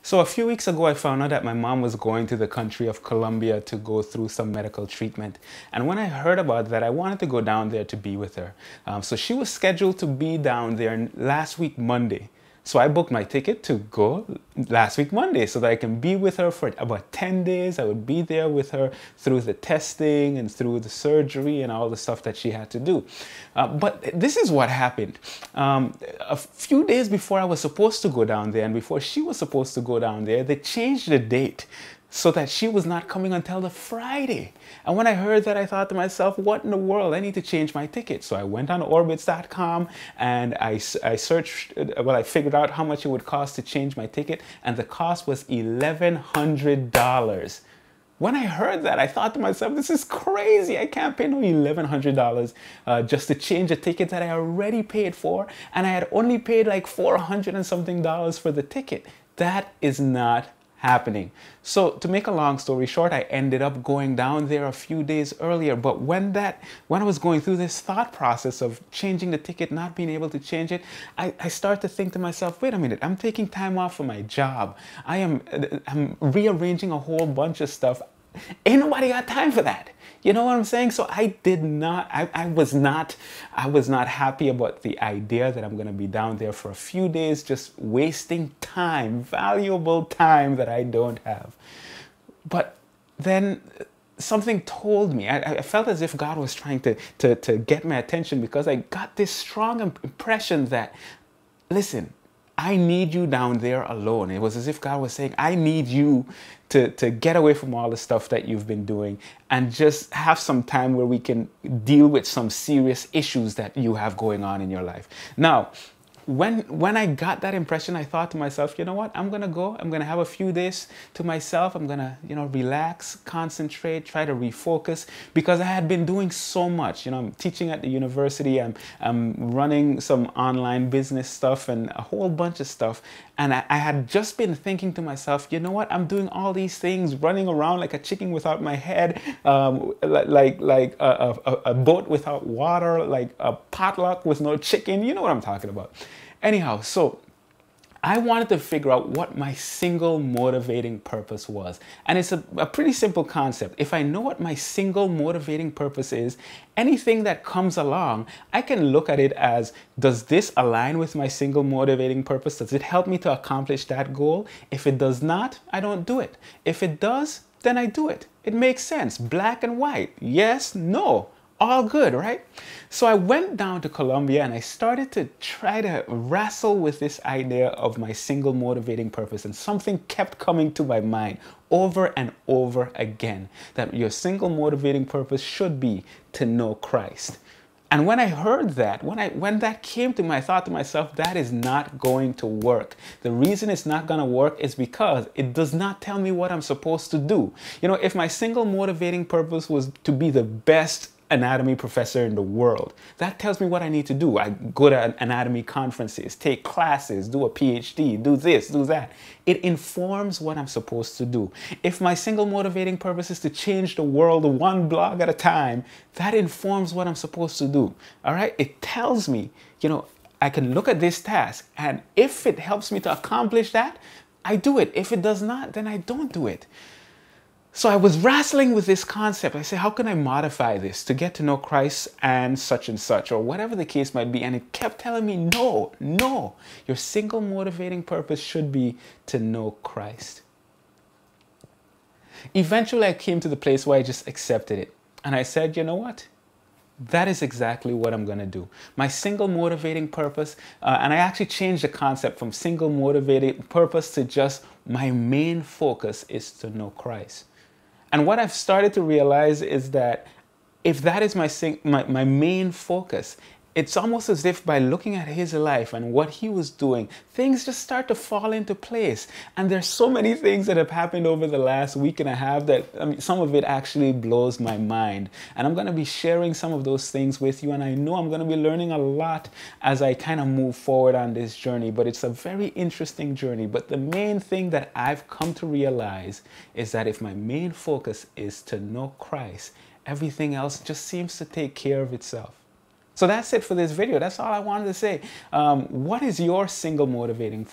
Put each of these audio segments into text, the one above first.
So a few weeks ago, I found out that my mom was going to the country of Colombia to go through some medical treatment. And when I heard about that, I wanted to go down there to be with her. So she was scheduled to be down there last week, Monday. So I booked my ticket to go last week, Monday, so that I can be with her for about 10 days. I would be there with her through the testing and through the surgery and all the stuff that she had to do. But this is what happened. A few days before I was supposed to go down there and before she was supposed to go down there, they changed the date so that she was not coming until the Friday. And when I heard that, I thought to myself, what in the world? I need to change my ticket. So I went on orbitz.com and I searched, well, I figured out how much it would cost to change my ticket, and the cost was $1,100. When I heard that, I thought to myself, this is crazy. I can't pay no $1,100 just to change a ticket that I already paid for, and I had only paid like $400 and something for the ticket. That is not happening. So to make a long story short, I ended up going down there a few days earlier. But when I was going through this thought process of changing the ticket, not being able to change it, I started to think to myself, wait a minute, I'm taking time off from my job. I'm rearranging a whole bunch of stuff. Ain't nobody got time for that. You know what I'm saying? So I was not happy about the idea that I'm going to be down there for a few days, just wasting time, valuable time that I don't have. But then something told me, I felt as if God was trying to get my attention, because I got this strong impression that, listen, I need you down there alone. It was as if God was saying, I need you to get away from all the stuff that you've been doing and just have some time where we can deal with some serious issues that you have going on in your life. Now, when I got that impression, I thought to myself, you know what, I'm gonna go, I'm gonna have a few days to myself, I'm gonna, relax, concentrate, try to refocus, because I had been doing so much. I'm teaching at the university, I'm running some online business stuff and a whole bunch of stuff, and I had just been thinking to myself, you know what, I'm doing all these things, running around like a chicken without my head, like a boat without water, like a potluck with no chicken. You know what I'm talking about. Anyhow, so I wanted to figure out what my single motivating purpose was. And it's a pretty simple concept. If I know what my single motivating purpose is, anything that comes along, I can look at it as, does this align with my single motivating purpose? Does it help me to accomplish that goal? If it does not, I don't do it. If it does, then I do it. It makes sense. Black and white. Yes, no. All good, right? So I went down to Colombia and I started to try to wrestle with this idea of my single motivating purpose, and something kept coming to my mind over and over again, that your single motivating purpose should be to know Christ. And when I heard that, when that came to me, I thought to myself, that is not going to work. The reason it's not going to work is because it does not tell me what I'm supposed to do. If my single motivating purpose was to be the best anatomy professor in the world, that tells me what I need to do. I go to anatomy conferences, take classes, do a PhD, do this, do that. It informs what I'm supposed to do. If my single motivating purpose is to change the world one blog at a time, that informs what I'm supposed to do. All right? It tells me, I can look at this task, and if it helps me to accomplish that, I do it. If it does not, then I don't do it. So I was wrestling with this concept. I said, how can I modify this to get to know Christ and such, or whatever the case might be? And it kept telling me, no, your single motivating purpose should be to know Christ. Eventually, I came to the place where I just accepted it. And I said, you know what? That is exactly what I'm going to do. My single motivating purpose, and I actually changed the concept from single motivating purpose to just my main focus is to know Christ. And what I've started to realize is that if that is my main focus, it's almost as if by looking at his life and what he was doing, things just start to fall into place. And there's so many things that have happened over the last week and a half that, some of it actually blows my mind. And I'm going to be sharing some of those things with you. And I know I'm going to be learning a lot as I kind of move forward on this journey. But it's a very interesting journey. But the main thing that I've come to realize is that if my main focus is to know Christ, everything else just seems to take care of itself. So that's it for this video. That's all I wanted to say. What is your single motivating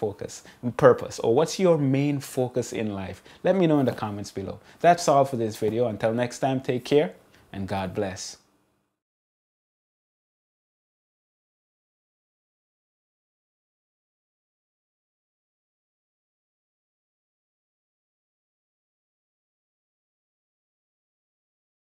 purpose, or what's your main focus in life? Let me know in the comments below. That's all for this video. Until next time, take care and God bless.